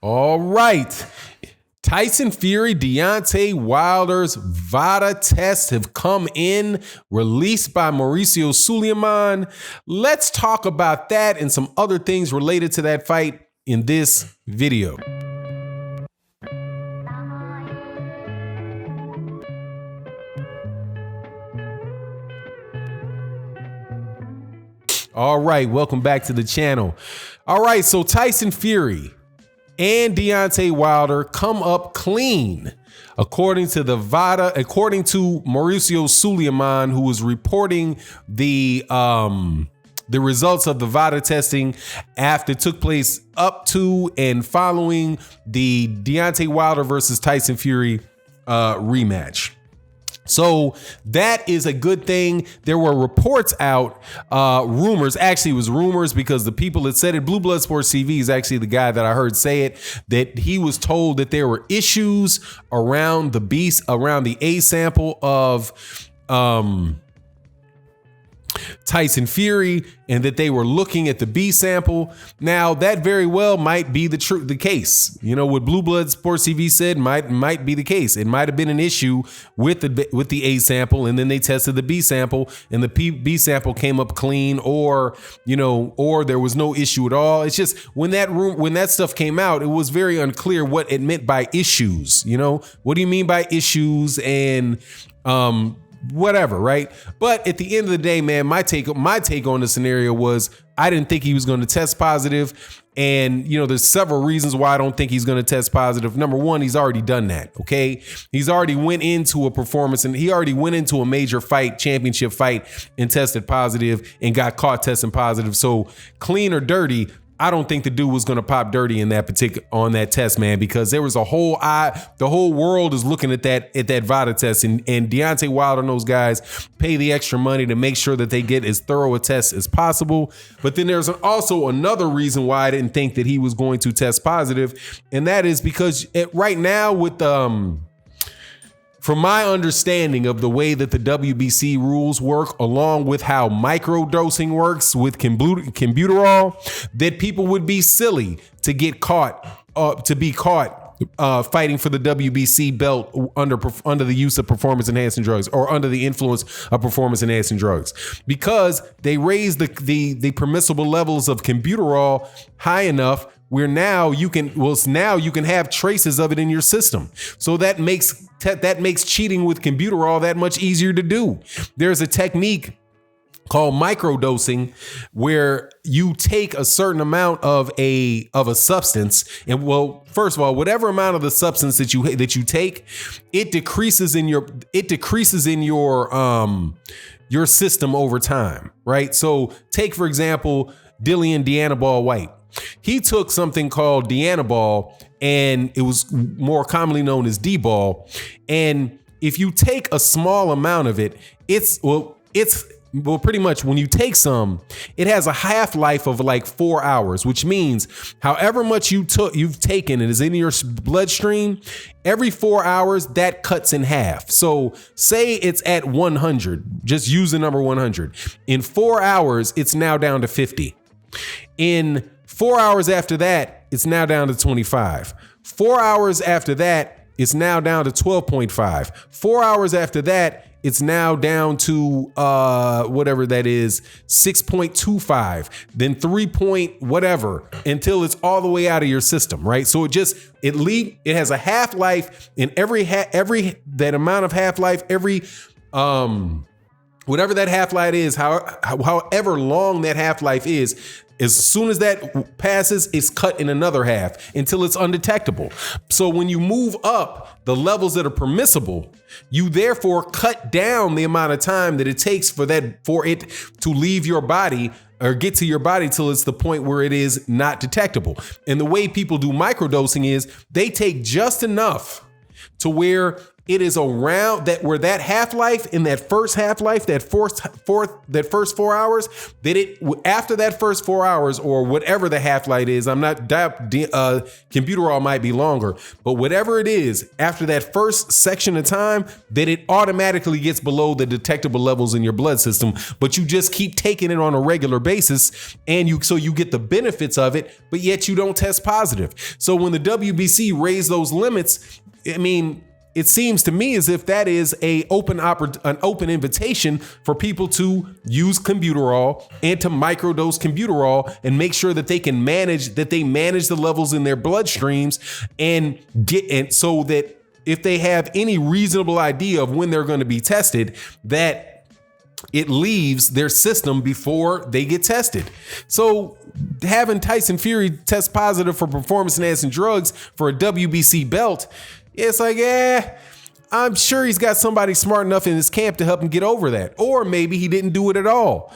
All right. Tyson Fury, Deontay Wilder's VADA tests have come in, released by Mauricio Sulaiman. Let's talk about that and some other things related to that fight in this video. All right, welcome back to the channel. All right, so Tyson Fury and Deontay Wilder come up clean, according to Mauricio Sulaiman, who was reporting the results of the VADA testing after it took place up to and following the Deontay Wilder versus Tyson Fury rematch. So that is a good thing. There were reports out, rumors. Actually, it was rumors because the people that said it, Blue Blood Sports TV is actually the guy that I heard say it, that he was told that there were issues around the A sample of Tyson Fury, and that they were looking at the B sample. Now that very well might be the case. You know what Blue Blood Sports TV said might be the case. It might have been an issue with the A sample, and then they tested the B sample, and the B sample came up clean, or there was no issue at all. It's just when that stuff came out, it was very unclear what it meant by issues. What do you mean by issues and whatever, right? But at the end of the day, man, my take on the scenario was I didn't think he was going to test positive. And, there's several reasons why I don't think he's going to test positive. Number one, he's already done that. Okay. He's already went into a performance, and he already went into a major championship fight, and tested positive and got caught testing positive. So clean or dirty, I don't think the dude was going to pop dirty on that test, man, because there was the whole world is looking at that VADA test, and Deontay Wilder and those guys pay the extra money to make sure that they get as thorough a test as possible. But then there's also another reason why I didn't think that he was going to test positive, and that is because right now with from my understanding of the way that the WBC rules work, along with how microdosing works with Clenbuterol, that people would be silly to get caught, fighting for the WBC belt under the use of performance enhancing drugs, or under the influence of performance enhancing drugs, because they raise the permissible levels of Clenbuterol high enough where now you can have traces of it in your system. So that makes cheating with Clenbuterol that much easier to do. There's a technique called microdosing, where you take a certain amount of a substance, and first of all, whatever amount of the substance that you take, it decreases in your system over time, right? So take, for example, Dillian Dianabol White. He took something called Dianabol, and it was more commonly known as D-ball. And if you take a small amount of it, it's pretty much when you take some, it has a half-life of like 4 hours, which means however much you've taken and is in your bloodstream, every 4 hours that cuts in half. So say it's at 100, just use the number 100. In 4 hours, it's now down to 50. In 4 hours after that, it's now down to 25. 4 hours after that, it's now down to 12.5. 4 hours after that, it's now down to whatever that is, 6.25, then 3 point whatever, until it's all the way out of your system, right? So it has a half-life, and every that amount of half-life, every whatever that half-life is, however long that half-life is, as soon as that passes, it's cut in another half until it's undetectable. So when you move up the levels that are permissible, you therefore cut down the amount of time that it takes for it to leave your body or get to your body till it's the point where it is not detectable. And the way people do microdosing is they take just enough to where it is around that, where that half-life in that first half-life, that first 4 hours, that it, after that first 4 hours or whatever the half-life is, I'm not, computerol might be longer, but whatever it is, after that first section of time, that it automatically gets below the detectable levels in your blood system, but you just keep taking it on a regular basis, and so you get the benefits of it, but yet you don't test positive. So when the WBC raised those limits, I mean, it seems to me as if that is an open invitation for people to use Combuterol and to microdose Combuterol and make sure that they can manage the levels in their bloodstreams and so that if they have any reasonable idea of when they're going to be tested, that it leaves their system before they get tested. So having Tyson Fury test positive for performance-enhancing drugs for a WBC belt, it's like, I'm sure he's got somebody smart enough in his camp to help him get over that. Or maybe he didn't do it at all.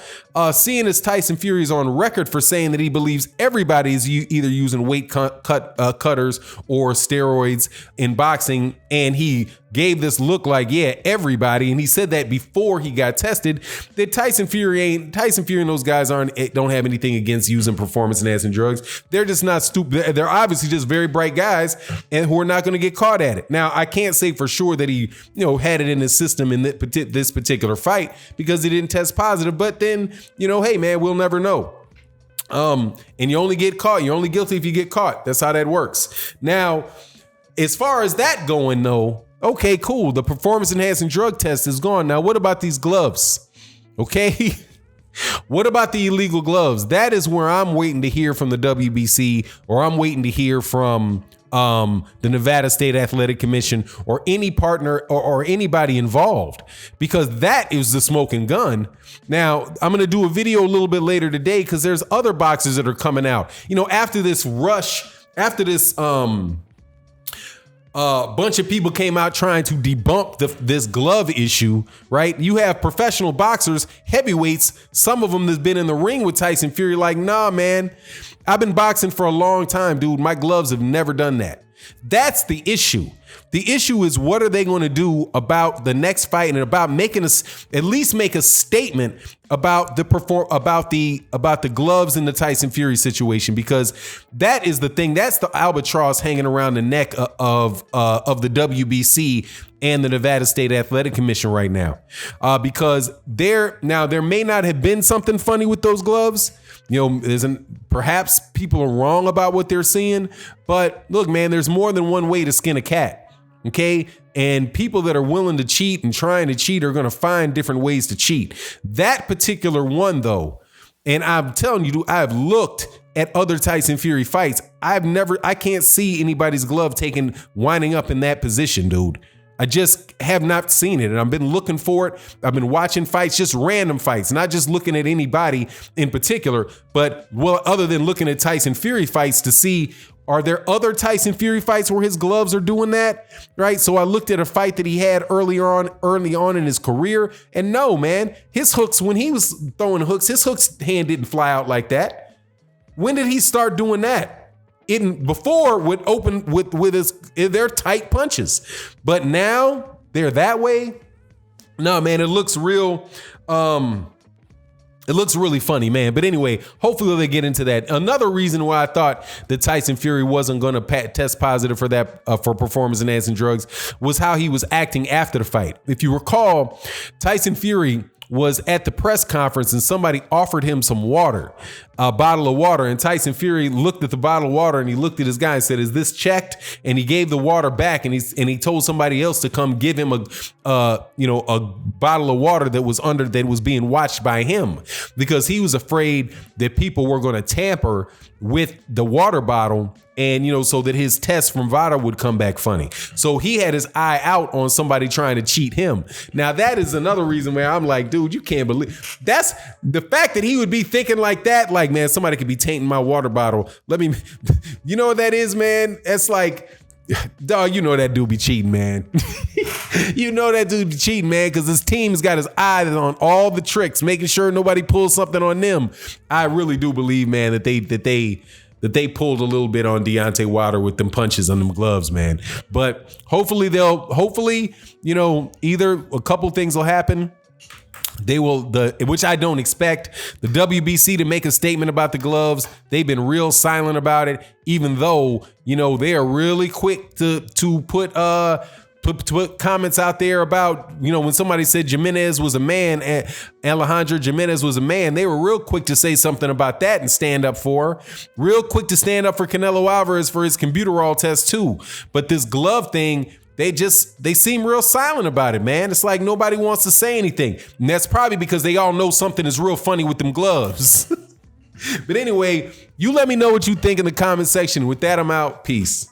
Seeing as Tyson Fury is on record for saying that he believes everybody is either using weight cutters or steroids in boxing, and he gave this look like, yeah, everybody, and he said that before he got tested, that Tyson Fury and those guys don't have anything against using performance-enhancing drugs. They're just not stupid. They're obviously just very bright guys and who are not going to get caught at it. Now, I can't say for sure that he, had it in his system in this particular fight because he didn't test positive, but then, hey man, we'll never know. And you only get caught. You're only guilty if you get caught. That's how that works. Now, as far as that going though, okay, cool. The performance enhancing drug test is gone. Now, what about these gloves? Okay. What about the illegal gloves? That is where I'm waiting to hear from the WBC, or I'm waiting to hear from the Nevada State Athletic Commission or any partner or anybody involved, because that is the smoking gun. Now, I'm going to do a video a little bit later today because there's other boxers that are coming out. After this rush, after this bunch of people came out trying to debunk this glove issue, right? You have professional boxers, heavyweights, some of them that's been in the ring with Tyson Fury like, nah, man, I've been boxing for a long time, dude. My gloves have never done that. That's the issue. The issue is, what are they going to do about the next fight and about making us at least make a statement about the gloves in the Tyson Fury situation, because that is the thing. That's the albatross hanging around the neck of the WBC and the Nevada State Athletic Commission right now, because there may not have been something funny with those gloves. Perhaps people are wrong about what they're seeing, but look, man, there's more than one way to skin a cat. Okay. And people that are willing to cheat and trying to cheat are going to find different ways to cheat. That particular one, though, and I'm telling you, I've looked at other Tyson Fury fights. I can't see anybody's glove winding up in that position, dude. I just have not seen it, and I've been looking for it. I've been watching fights, just random fights, not just looking at anybody in particular, but other than looking at Tyson Fury fights to see, are there other Tyson Fury fights where his gloves are doing that, right? So I looked at a fight that he had early on in his career, and no, man, his hooks, when he was throwing hooks, his hooks hand didn't fly out like that. When did he start doing that? Before would open with their tight punches, but now they're that way. No, man, it looks real. It looks really funny, man. But anyway, hopefully they get into that. Another reason why I thought that Tyson Fury wasn't going to test positive for that for performance enhancing drugs was how he was acting after the fight. If you recall, Tyson Fury was at the press conference and somebody offered him some water, a bottle of water. And Tyson Fury looked at the bottle of water and he looked at his guy and said, "Is this checked?" And he gave the water back, and he told somebody else to come give him a bottle of water that was being watched by him, because he was afraid that people were going to tamper with the water bottle, and so that his test from Vada would come back funny. So he had his eye out on somebody trying to cheat him. Now that is another reason where I'm like, dude, you can't believe that's the fact that he would be thinking like that. Like, man, somebody could be tainting my water bottle. You know what that is, man? It's like, dog, that dude be cheating, man. That dude be cheating, man, because his team's got his eye on all the tricks, making sure nobody pulls something on them. I really do believe, man, that they that they pulled a little bit on Deontay Wilder with them punches on them gloves, man. But hopefully, you know, either a couple things will happen. They will, which I don't expect, the WBC to make a statement about the gloves. They've been real silent about it, even though, you know, they are really quick to put comments out there about, you know, when somebody said Jimenez was a man, and Alejandro Jimenez was a man, they were real quick to say something about that and stand up for her. Real quick to stand up for Canelo Alvarez for his computerol test too. But this glove thing, they seem real silent about it, man. It's like nobody wants to say anything. And that's probably because they all know something is real funny with them gloves. But anyway, you let me know what you think in the comment section. With that, I'm out. Peace.